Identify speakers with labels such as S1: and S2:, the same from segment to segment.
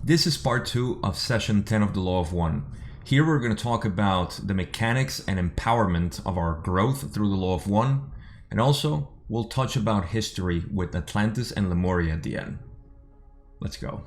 S1: This is part 2 of session 10 of the Law of One. Here we're going to talk about the mechanics and empowerment of our growth through the Law of One, and also we'll touch about history with Atlantis and Lemuria at the end. Let's go.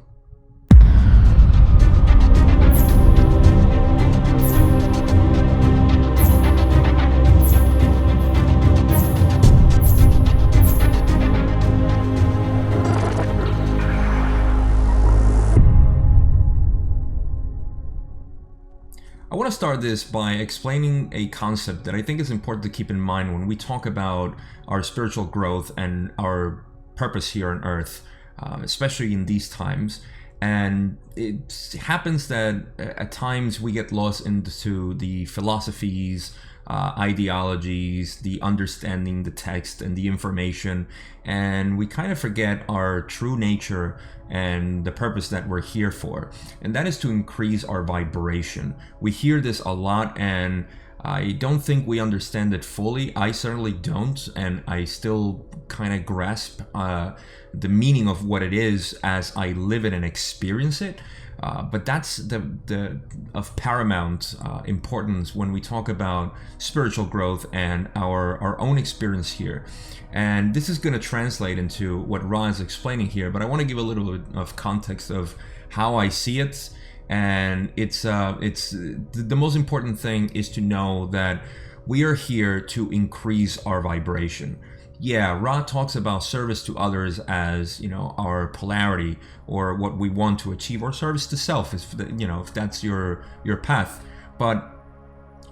S1: I want to start this by explaining a concept that I think is important to keep in mind when we talk about our spiritual growth and our purpose here on Earth, especially in these times. And it happens that at times we get lost into the philosophies, ideologies, the understanding the text and the information, and we kind of forget our true nature and the purpose that we're here for, and that is to increase our vibration. We hear this a lot, and I don't think we understand it fully. I certainly don't, and I still kind of grasp the meaning of what it is as I live it and experience it. But that's the of paramount importance when we talk about spiritual growth and our own experience here. And this is going to translate into what Ra is explaining here, but I want to give a little bit of context of how I see it. And it's the most important thing is to know that we are here to increase our vibration. Yeah, Ra talks about service to others as, our polarity or what we want to achieve, or service to self, if that's your path. But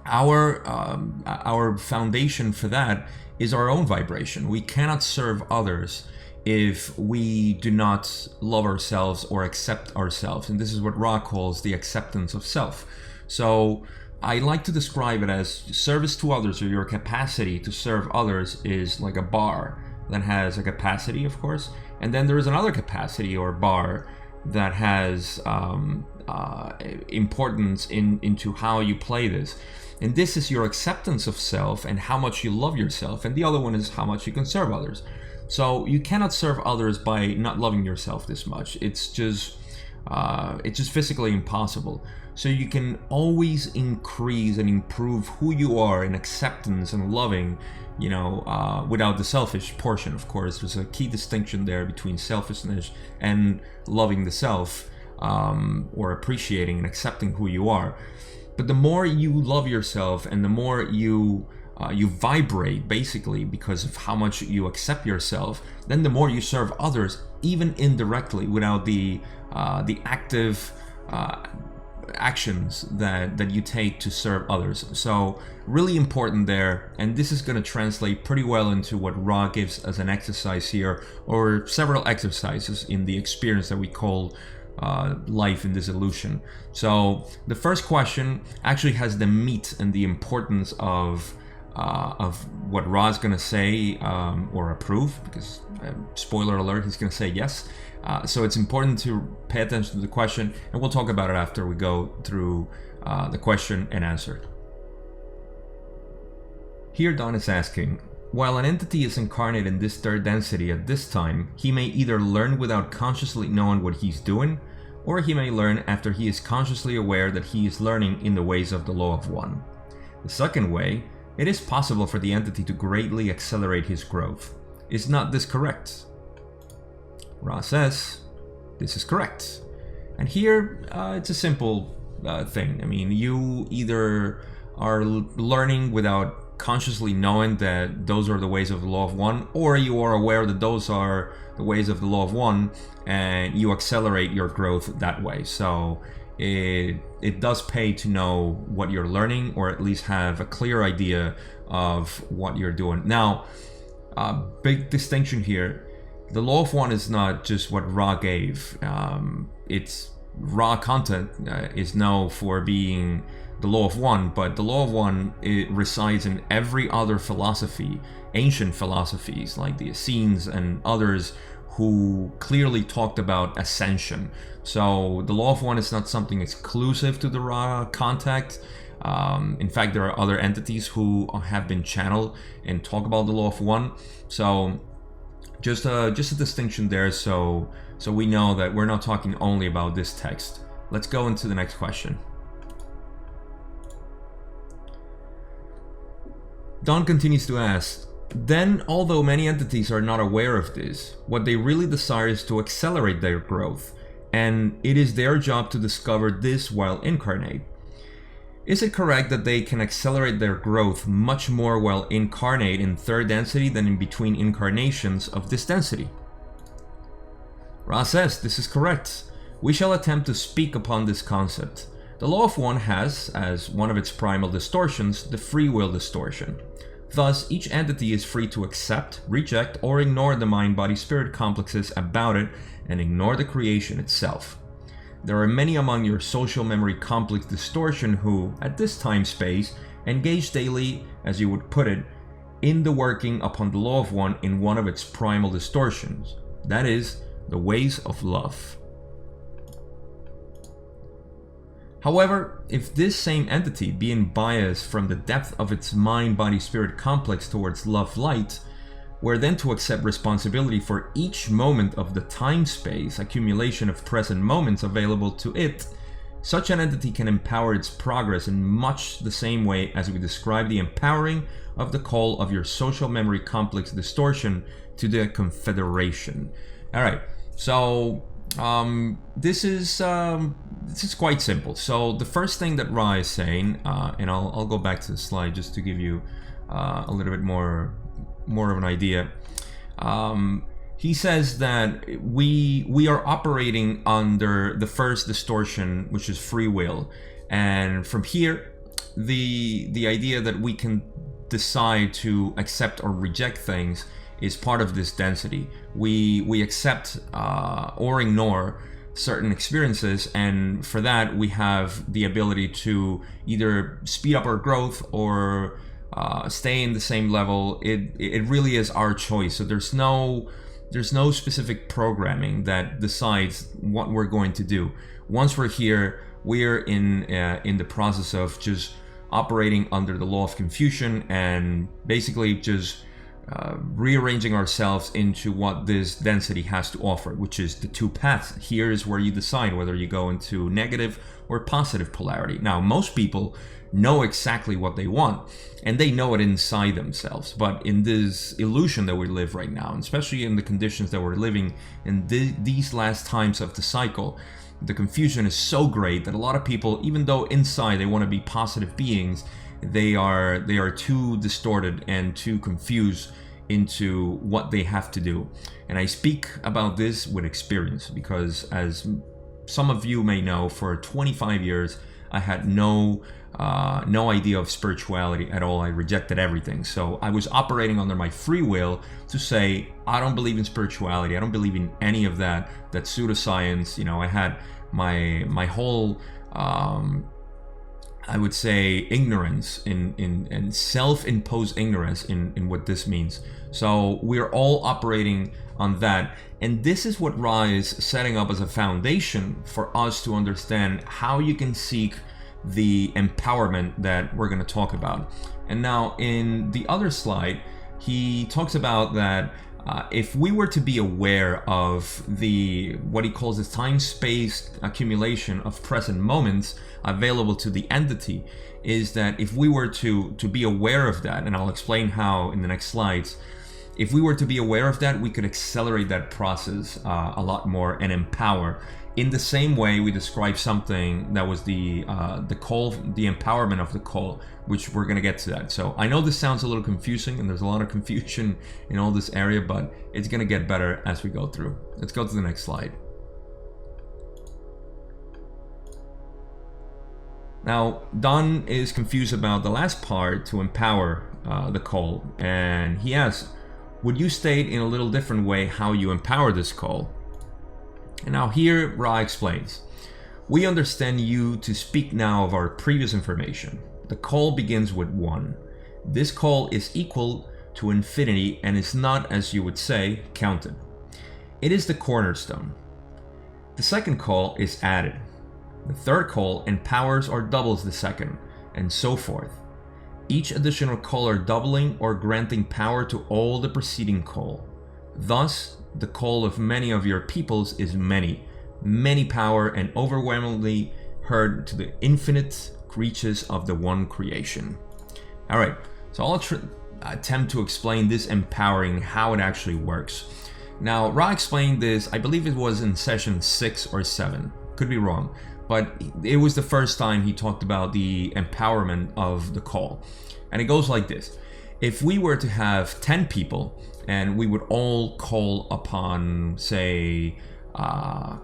S1: our foundation for that is our own vibration. We cannot serve others if we do not love ourselves or accept ourselves. And this is what Ra calls the acceptance of self. So I like to describe it as service to others, or your capacity to serve others is like a bar that has a capacity, of course. And then there is another capacity or bar that has importance into how you play this. And this is your acceptance of self and how much you love yourself. And the other one is how much you can serve others. So you cannot serve others by not loving yourself this much. It's just physically impossible. So you can always increase and improve who you are in acceptance and loving, without the selfish portion, of course. There's a key distinction there between selfishness and loving the self, or appreciating and accepting who you are. But the more you love yourself and the more you vibrate, basically, because of how much you accept yourself, then the more you serve others, even indirectly, without the active actions that you take to serve others. So really important there, and this is going to translate pretty well into what Ra gives as an exercise here, or several exercises in the experience that we call life in this illusion. So the first question actually has the meat and the importance of what Ra is going to say or approve, because spoiler alert, he's going to say yes. So it's important to pay attention to the question, and we'll talk about it after we go through the question and answer. Here Don is asking, while an entity is incarnate in this third density at this time, he may either learn without consciously knowing what he's doing, or he may learn after he is consciously aware that he is learning in the ways of the Law of One. The second way, it is possible for the entity to greatly accelerate his growth. Is not this correct? Ra says, this is correct. And here, it's a simple thing. I mean, you either are learning without consciously knowing that those are the ways of the Law of One, or you are aware that those are the ways of the Law of One, and you accelerate your growth that way. So it does pay to know what you're learning, or at least have a clear idea of what you're doing. Now, big distinction here. The Law of One is not just what Ra gave. It's Ra content is known for being the Law of One, but the Law of One, it resides in every other philosophy, ancient philosophies like the Essenes and others who clearly talked about ascension. So the Law of One is not something exclusive to the Ra contact. In fact, there are other entities who have been channeled and talk about the Law of One. So just a distinction there, so so we know that we're not talking only about this text. Let's go into the next question. Don continues to ask, then, although many entities are not aware of this, what they really desire is to accelerate their growth, and it is their job to discover this while incarnate. Is it correct that they can accelerate their growth much more while incarnate in third density than in between incarnations of this density? Ra says, this is correct. We shall attempt to speak upon this concept. The law of one has, as one of its primal distortions, the free will distortion. Thus, each entity is free to accept, reject, or ignore the mind-body-spirit complexes about it and ignore the creation itself. There are many among your social memory complex distortion who, at this time-space, engage daily, as you would put it, in the working upon the law of one in one of its primal distortions, that is, the ways of love. However, if this same entity, being biased from the depth of its mind-body-spirit complex towards love-light, were then to accept responsibility for each moment of the time-space accumulation of present moments available to it, such an entity can empower its progress in much the same way as we describe the empowering of the call of your social memory complex distortion to the confederation. Alright, so this is quite simple. So the first thing that Ra is saying, and I'll go back to the slide just to give you a little bit more of an idea. He says that we are operating under the first distortion, which is free will, and from here, the idea that we can decide to accept or reject things is part of this density. We accept or ignore certain experiences, and for that we have the ability to either speed up our growth or stay in the same level. It really is our choice. So there's no specific programming that decides what we're going to do. Once we're here, we're in the process of just operating under the law of confusion and basically just rearranging ourselves into what this density has to offer, which is the two paths. Here is where you decide whether you go into negative or positive polarity. Now, most people know exactly what they want, and they know it inside themselves. But in this illusion that we live right now, and especially in the conditions that we're living in these last times of the cycle, the confusion is so great that a lot of people, even though inside they want to be positive beings, they are too distorted and too confused into what they have to do. And I speak about this with experience because, as some of you may know, for 25 years I had no idea of spirituality at all. I rejected everything. So I was operating under my free will to say, I don't believe in spirituality. I don't believe in any of that pseudoscience. I had my whole I would say ignorance in self-imposed ignorance in what this means. So we're all operating on that, and this is what Ra is setting up as a foundation for us to understand how you can seek the empowerment that we're going to talk about. And now in the other slide, he talks about that if we were to be aware of what he calls the time-space accumulation of present moments available to the entity, is that if we were to be aware of that, and I'll explain how in the next slides, if we were to be aware of that, we could accelerate that process a lot more and empower. In the same way we described something that was the call, the empowerment of the call, which we're going to get to that. So I know this sounds a little confusing and there's a lot of confusion in all this area, but it's going to get better as we go through. Let's go to the next slide. Now, Don is confused about the last part, to empower the call, and he asks, would you state in a little different way how you empower this call? And now here Ra explains, we understand you to speak now of our previous information. The call begins with 1. This call is equal to infinity and is not, as you would say, counted. It is the cornerstone. The second call is added. The third call empowers or doubles the second, and so forth. Each additional caller doubling or granting power to all the preceding call. Thus, the call of many of your peoples is many power, and overwhelmingly heard to the infinite reaches of the one creation. All right, so I'll attempt to explain this empowering, how it actually works. Now, Ra explained this, I believe it was in session 6 or 7, could be wrong, but it was the first time he talked about the empowerment of the call. And it goes like this. If we were to have 10 people and we would all call upon, say,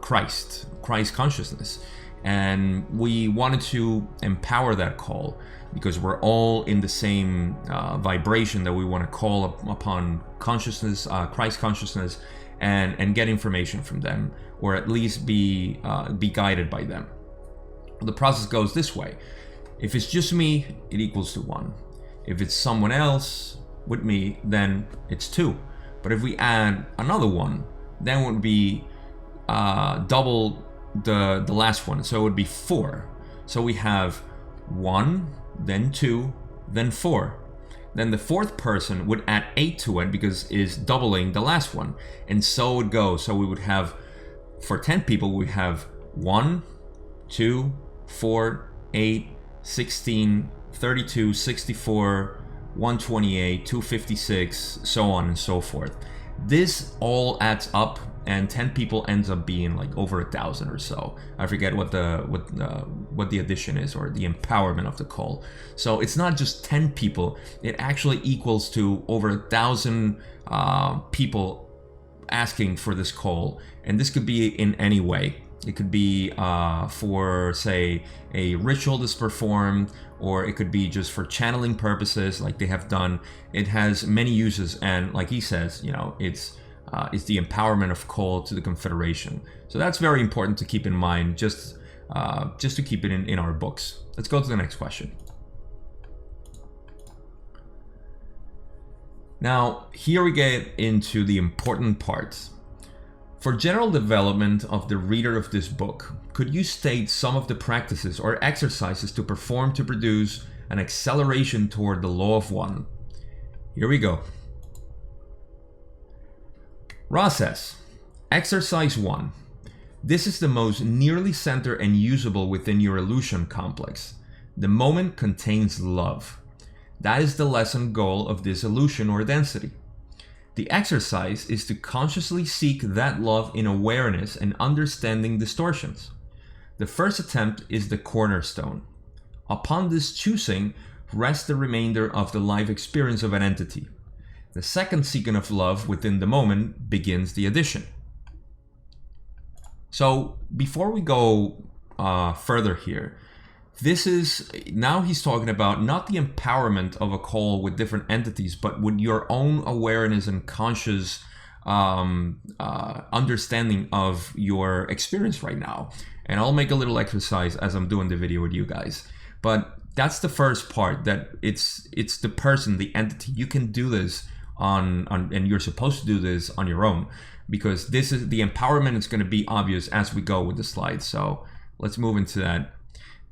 S1: Christ consciousness, and we wanted to empower that call because we're all in the same vibration that we want to call upon consciousness, Christ consciousness, and get information from them, or at least be guided by them. The process goes this way. If it's just me, it equals to 1. If it's someone else with me, then it's 2. But if we add another 1, then it would be double the last one, so it would be 4. So we have 1, then 2, then 4. Then the fourth person would add 8 to it because it's doubling the last one, and so it goes. So we would have, for 10 people, we have 1, 2, 4, 8, 16, 32, 64, 128, 256, so on and so forth. This all adds up, and 10 people ends up being like over 1,000 or so. I forget what the addition is, or the empowerment of the call. So it's not just 10 people; it actually equals to over 1,000 people asking for this call, and this could be in any way. It could be for, say, a ritual that's performed, or it could be just for channeling purposes, like they have done. It has many uses, and like he says, it's the empowerment of call to the Confederation. So that's very important to keep in mind, just to keep it in our books. Let's go to the next question. Now, here we get into the important part. For general development of the reader of this book, could you state some of the practices or exercises to perform to produce an acceleration toward the law of one? Here we go. Ra says, Exercise 1. This is the most nearly center and usable within your illusion complex. The moment contains love. That is the lesson goal of this illusion or density. The exercise is to consciously seek that love in awareness and understanding distortions. The first attempt is the cornerstone. Upon this choosing rests the remainder of the life experience of an entity. The second seeking of love within the moment begins the addition. So before we go further here, now he's talking about not the empowerment of a call with different entities, but with your own awareness and conscious understanding of your experience right now. And I'll make a little exercise as I'm doing the video with you guys. But that's the first part, that it's the person, the entity. You can do this and you're supposed to do this on your own, because this is the empowerment. Is going to be obvious as we go with the slides. So let's move into that.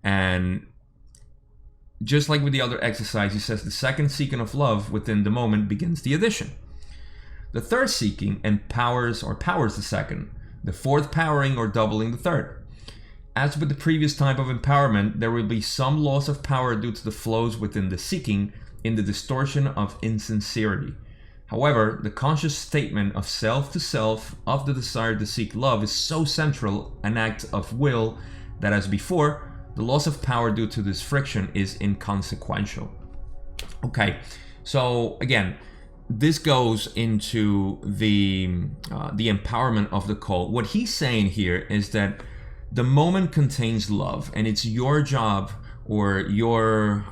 S1: And just like with the other exercise, he says the second seeking of love within the moment begins the addition. The third seeking powers the second, the fourth powering or doubling the third. As with the previous type of empowerment, there will be some loss of power due to the flows within the seeking in the distortion of insincerity. However, the conscious statement of self to self of the desire to seek love is so central an act of will that, as before, the loss of power due to this friction is inconsequential. Okay, so again, this goes into the empowerment of the call. What he's saying here is that the moment contains love, and it's your job or your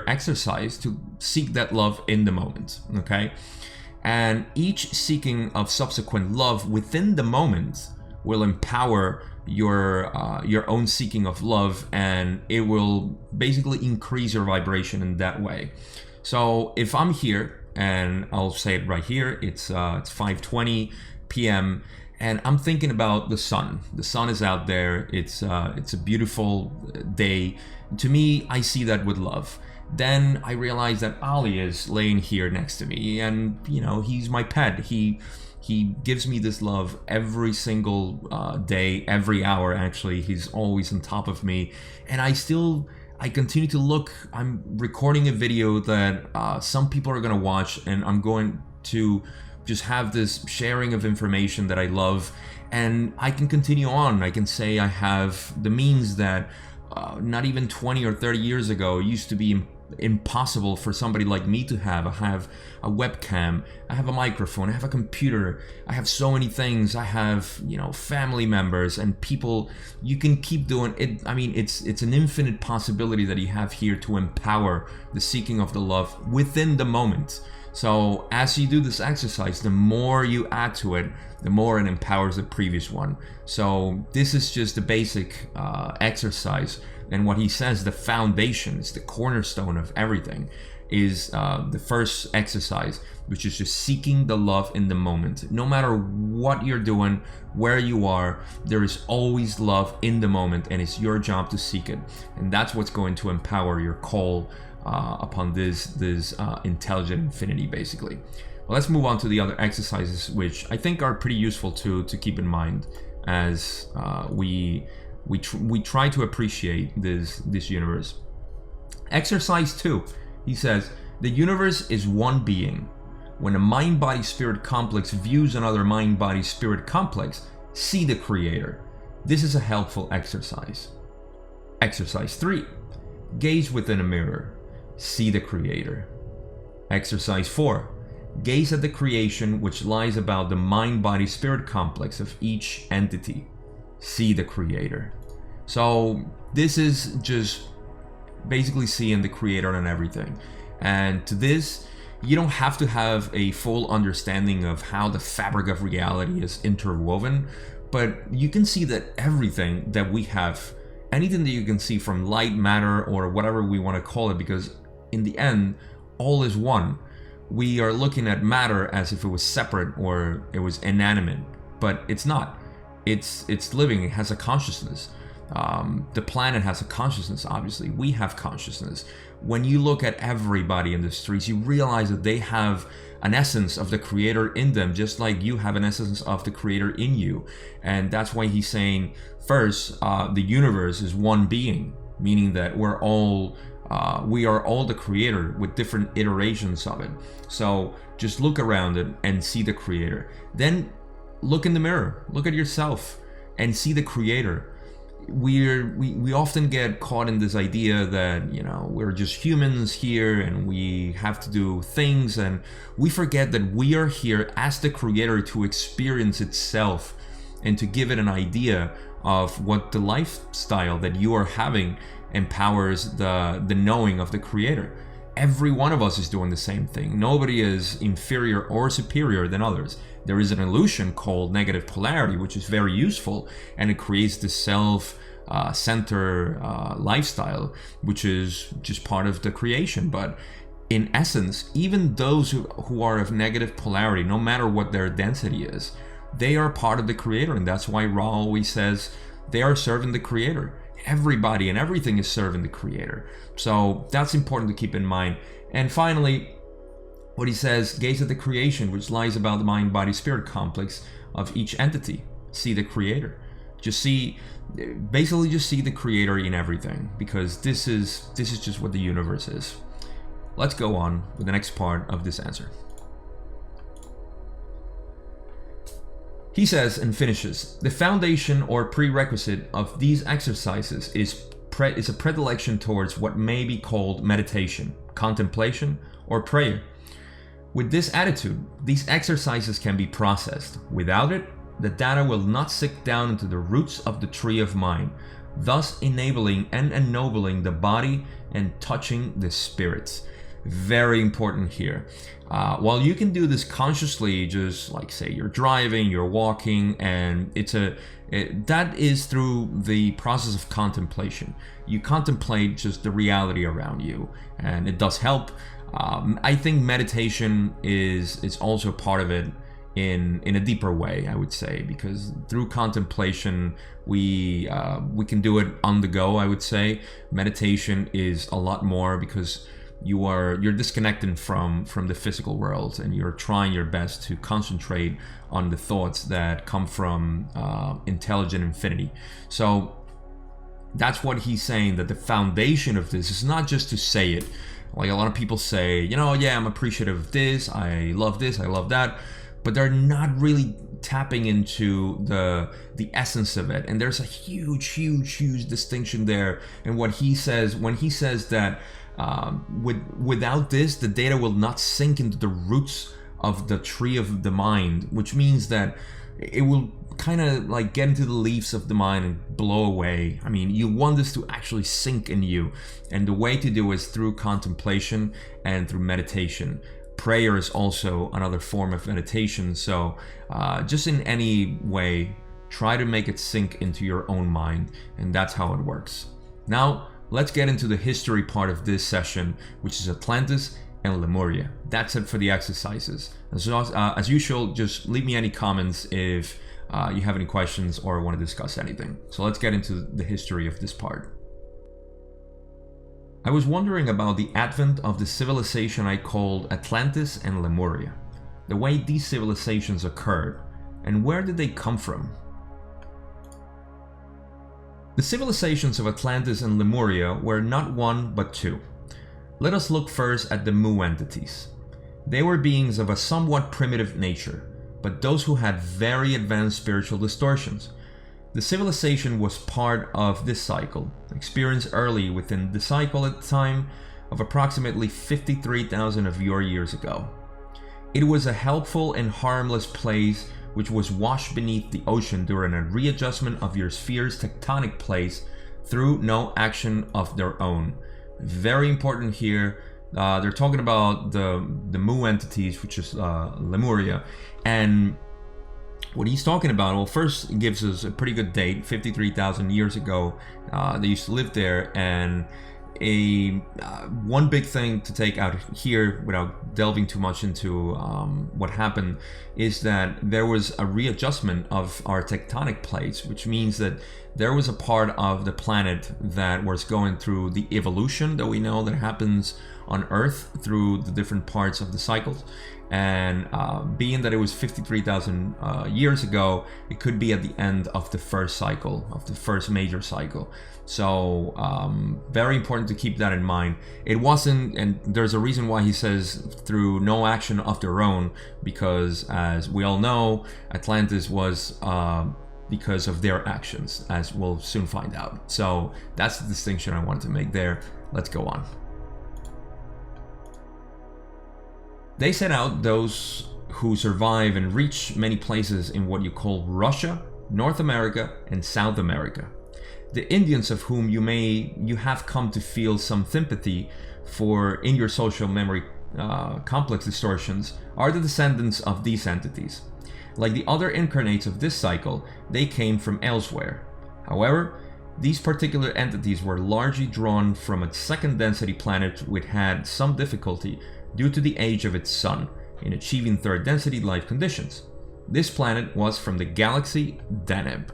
S1: exercise to seek that love in the moment. Okay, and each seeking of subsequent love within the moment will empower your own seeking of love, and it will basically increase your vibration in that way. So if I'm here, and I'll say it right here, it's 5:20 p.m. and I'm thinking about the sun. The sun is out there. It's a beautiful day. To me, I see that with love. Then I realized that Ali is laying here next to me, and he's my pet. He gives me this love every single day, every hour. Actually, he's always on top of me, and I continue to look. I'm recording a video that some people are gonna watch, and I'm going to just have this sharing of information that I love, and I can continue on. I can say I have the means that not even 20 or 30 years ago used to be impossible for somebody like me to have. I have a webcam, I have a microphone, I have a computer, I have so many things. I have family members and people. You can keep doing it. I mean, it's an infinite possibility that you have here to empower the seeking of the love within the moment. So as you do this exercise, the more you add to it, the more it empowers the previous one. So this is just the basic exercise. And what he says, the foundation, is the cornerstone of everything, is the first exercise, which is just seeking the love in the moment. No matter what you're doing, where you are, there is always love in the moment, and it's your job to seek it. And that's what's going to empower your call upon this intelligent infinity, basically. Well, let's move on to the other exercises, which I think are pretty useful to keep in mind as we try to appreciate this universe. Exercise 2, he says, the universe is one being. When a mind-body-spirit complex views another mind-body-spirit complex, see the creator. This is a helpful exercise. Exercise 3, gaze within a mirror. See the creator. Exercise 4, gaze at the creation which lies about the mind-body-spirit complex of each entity. See the creator. So this is just basically seeing the creator and everything. And to this, you don't have to have a full understanding of how the fabric of reality is interwoven, but you can see that everything that we have, anything that you can see from light, matter, or whatever we want to call it, because in the end, all is one. We are looking at matter as if it was separate or it was inanimate, but it's not. It's living. It has a consciousness. The planet has a consciousness. Obviously, we have consciousness. When you look at everybody in the streets, you realize that they have an essence of the creator in them, just like you have an essence of the creator in you. And that's why he's saying, first, the universe is one being, meaning that we are all the creator with different iterations of it. So just look around it and see the creator. Then look in the mirror, look at yourself and see the creator. We often get caught in this idea that we're just humans here and we have to do things, and we forget that we are here as the creator to experience itself and to give it an idea of what the lifestyle that you are having empowers the knowing of the creator. Every one of us is doing the same thing. Nobody is inferior or superior than others. There is an illusion called negative polarity, which is very useful, and it creates this self-center lifestyle, which is just part of the creation. But in essence, even those who are of negative polarity, no matter what their density is, they are part of the creator, and that's why Ra always says they are serving the creator. Everybody and everything is serving the creator. So that's important to keep in mind. And finally, what he says, gaze at the creation which lies about the mind body spirit complex of each entity. See the creator. Just see the creator in everything, because this is just what the universe is. Let's go on with the next part of this answer. He says and finishes, the foundation or prerequisite of these exercises is a predilection towards what may be called meditation, contemplation, or prayer. With this attitude, these exercises can be processed. Without it, the data will not sink down into the roots of the tree of mind, thus enabling and ennobling the body and touching the spirits. Very important here. While you can do this consciously, just like say you're driving, you're walking, and that is through the process of contemplation. You contemplate just the reality around you, and it does help. I think meditation is also part of it in a deeper way, I would say, because through contemplation we can do it on the go. I would say meditation is a lot more, because you're disconnecting from the physical world, and you're trying your best to concentrate on the thoughts that come from intelligent infinity. So that's what he's saying, that the foundation of this is not just to say it. Like a lot of people say, yeah, I'm appreciative of this, I love that, but they're not really tapping into the essence of it. And there's a huge distinction there. And what he says, when he says that without this, the data will not sink into the roots of the tree of the mind, which means that it will kind of like get into the leaves of the mind and blow away. I mean, you want this to actually sink in you, and the way to do it is through contemplation and through meditation. Prayer is also another form of meditation. So just in any way, try to make it sink into your own mind, and that's how it works. Now let's get into the history part of this session, which is Atlantis and Lemuria. That's it for the exercises. As usual, just leave me any comments if you have any questions or want to discuss anything. So let's get into the history of this part. I was wondering about the advent of the civilization I called Atlantis and Lemuria, the way these civilizations occurred, and where did they come from? The civilizations of Atlantis and Lemuria were not one but two. Let us look first at the Mu entities. They were beings of a somewhat primitive nature, but those who had very advanced spiritual distortions. The civilization was part of this cycle, experienced early within the cycle at the time of approximately 53,000 of your years ago. It was a helpful and harmless place which was washed beneath the ocean during a readjustment of your sphere's tectonic plates through no action of their own. Very important here. They're talking about the Mu entities, which is Lemuria, and what he's talking about, well, first it gives us a pretty good date, 53,000 years ago. They used to live there, and one big thing to take out here, without delving too much into what happened, is that there was a readjustment of our tectonic plates, which means that there was a part of the planet that was going through the evolution that we know that happens on Earth through the different parts of the cycles. And being that it was 53,000 years ago, it could be at the end of the first cycle, of the first major cycle. So very important to keep that in mind. It wasn't, and there's a reason why he says through no action of their own, because as we all know, Atlantis was because of their actions, as we'll soon find out. So that's the distinction I wanted to make there. Let's go on. They set out those who survive and reach many places in what you call Russia, North America, and South America. The Indians, of whom you have come to feel some sympathy for in your social memory complex distortions, are the descendants of these entities. Like the other incarnates of this cycle, they came from elsewhere. However, these particular entities were largely drawn from a second density planet which had some difficulty due to the age of its sun in achieving third density life conditions. This planet was from the galaxy Deneb.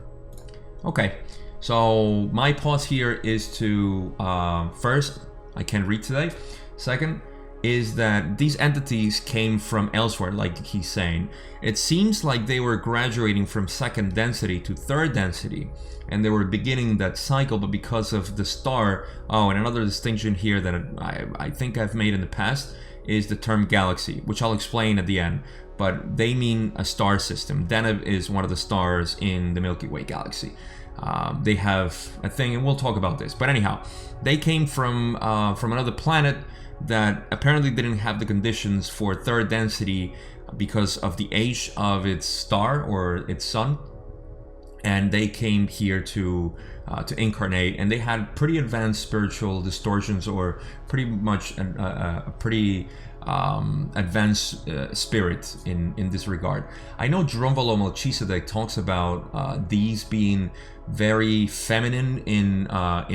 S1: Okay, so my pause here is to first, I can't read today. Second is that these entities came from elsewhere, like he's saying. It seems like they were graduating from second density to third density, and they were beginning that cycle, but because of the star. Oh, and another distinction here that I think I've made in the past is the term galaxy, which I'll explain at the end, but they mean a star system. Deneb is one of the stars in the Milky Way galaxy. They have a thing, and we'll talk about this, but anyhow, they came from another planet that apparently didn't have the conditions for third density because of the age of its star or its sun, and they came here to incarnate, and they had pretty advanced spiritual distortions, or pretty much a pretty advanced spirit in this regard. I know Drunvalo Melchizedek talks about these being very feminine in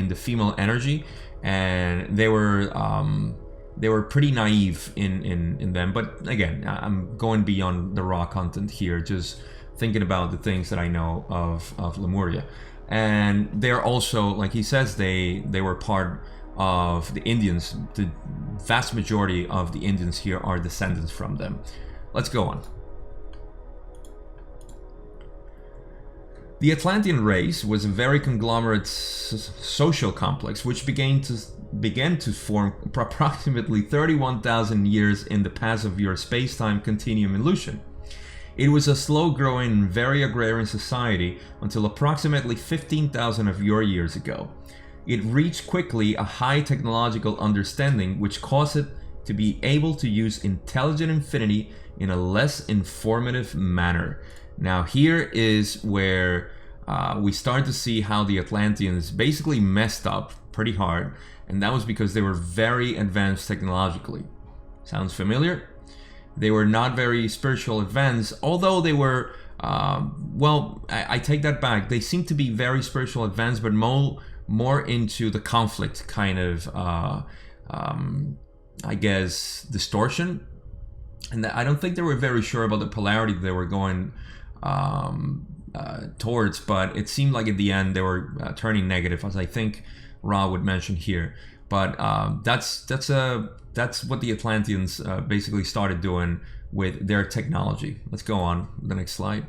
S1: the female energy, and they were pretty naive in them. But again, I'm going beyond the raw content here, just thinking about the things that I know of Lemuria. And they're also, like he says, they were part of the Indians. The vast majority of the Indians here are descendants from them. Let's go on. The Atlantean race was a very conglomerate social complex which began to form approximately 31,000 years in the past of your space-time continuum illusion. It was a slow-growing, very agrarian society until approximately 15,000 of your years ago. It reached quickly a high technological understanding which caused it to be able to use intelligent infinity in a less informative manner. Now here is where we start to see how the Atlanteans basically messed up pretty hard, and that was because they were very advanced technologically. Sounds familiar? They were not very spiritual advanced, although they were, well, I take that back. They seem to be very spiritual advanced, but more into the conflict kind of, I guess, distortion. And I don't think they were very sure about the polarity they were going towards, but it seemed like at the end they were turning negative, as I think Ra would mention here. But that's what the Atlanteans basically started doing with their technology. Let's go on to the next slide.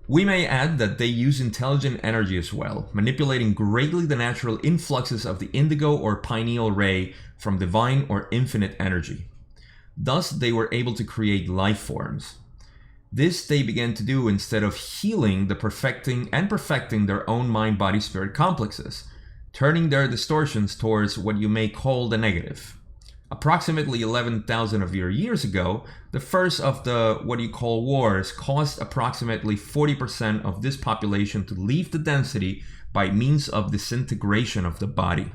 S1: We may add that they use intelligent energy as well, manipulating greatly the natural influxes of the indigo or pineal ray from divine or infinite energy. Thus, they were able to create life forms. This they began to do instead of healing, perfecting their own mind-body-spirit complexes, turning their distortions towards what you may call the negative. Approximately 11,000 of your years ago, the first of the what you call wars caused approximately 40% of this population to leave the density by means of disintegration of the body.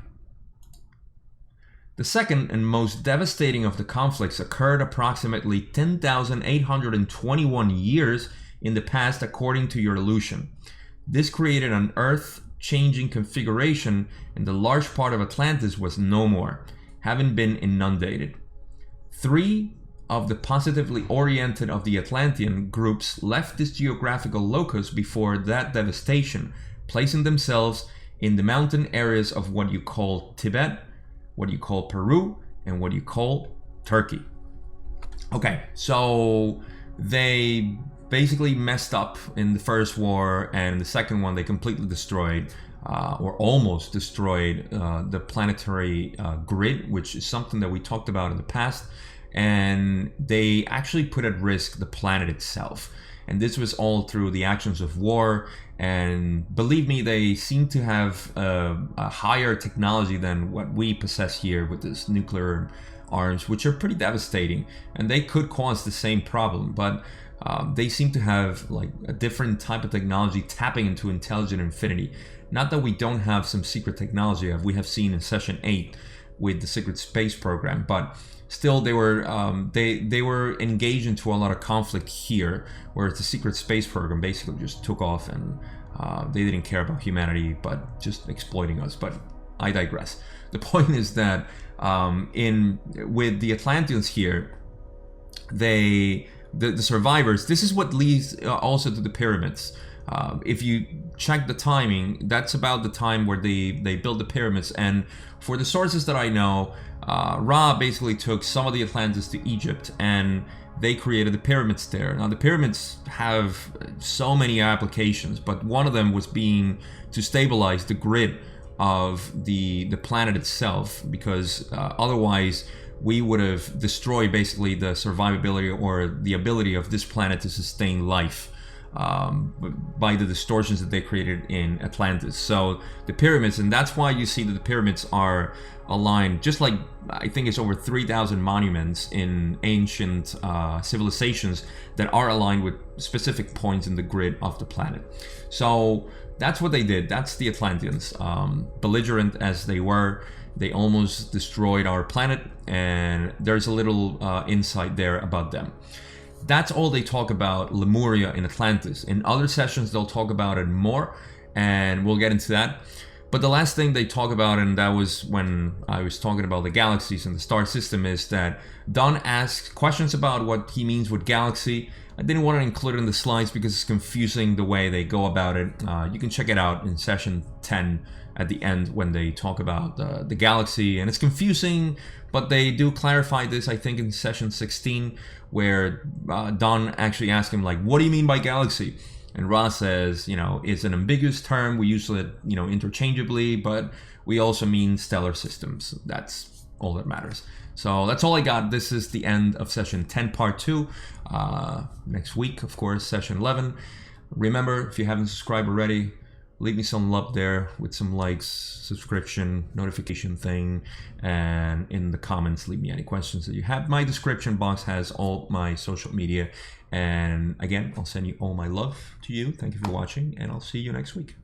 S1: The second and most devastating of the conflicts occurred approximately 10,821 years in the past according to your illusion. This created an earth-changing configuration, and the large part of Atlantis was no more, having been inundated. 3 of the positively oriented of the Atlantean groups left this geographical locus before that devastation, placing themselves in the mountain areas of what you call Tibet, what you call Peru, and what you call Turkey. Okay, so they basically messed up in the first war, and the second one they completely destroyed, or almost destroyed, the planetary grid, which is something that we talked about in the past, and they actually put at risk the planet itself. And this was all through the actions of war, and believe me, they seem to have a higher technology than what we possess here with this nuclear arms, which are pretty devastating, and they could cause the same problem, but they seem to have like a different type of technology tapping into intelligent infinity. Not that we don't have some secret technology, as we have seen in session 8 with the secret space program, but still they were engaged into a lot of conflict here, whereas the secret space program basically just took off, and they didn't care about humanity but just exploiting us. But I digress. The point is that with the Atlanteans here, the survivors, this is what leads also to the pyramids. If you check the timing, that's about the time where they built the pyramids. And for the sources that I know, Ra basically took some of the Atlantis to Egypt, and they created the pyramids there. Now the pyramids have so many applications, but one of them was being to stabilize the grid of the planet itself, because otherwise we would have destroyed basically the survivability or the ability of this planet to sustain life by the distortions that they created in Atlantis. So the pyramids, and that's why you see that the pyramids are aligned, just like I think it's over 3,000 monuments in ancient civilizations that are aligned with specific points in the grid of the planet. So that's what they did. That's the Atlanteans. Belligerent as they were, they almost destroyed our planet, and there's a little insight there about them. That's all they talk about Lemuria in Atlantis. In other sessions, they'll talk about it more, and we'll get into that. But the last thing they talk about, and that was when I was talking about the galaxies and the star system, is that Don asks questions about what he means with galaxy. I didn't want to include it in the slides because it's confusing the way they go about it. You can check it out in session 10 at the end when they talk about the galaxy, and it's confusing, but they do clarify this, I think, in session 16, where Don actually asks him, like, what do you mean by galaxy? And Ra says, it's an ambiguous term. We use it, interchangeably, but we also mean stellar systems. That's all that matters. So that's all I got. This is the end of session 10, part 2. Next week, of course, session 11. Remember, if you haven't subscribed already, leave me some love there with some likes, subscription, notification thing, and in the comments, leave me any questions that you have. My description box has all my social media. And again, I'll send you all my love to you. Thank you for watching, and I'll see you next week.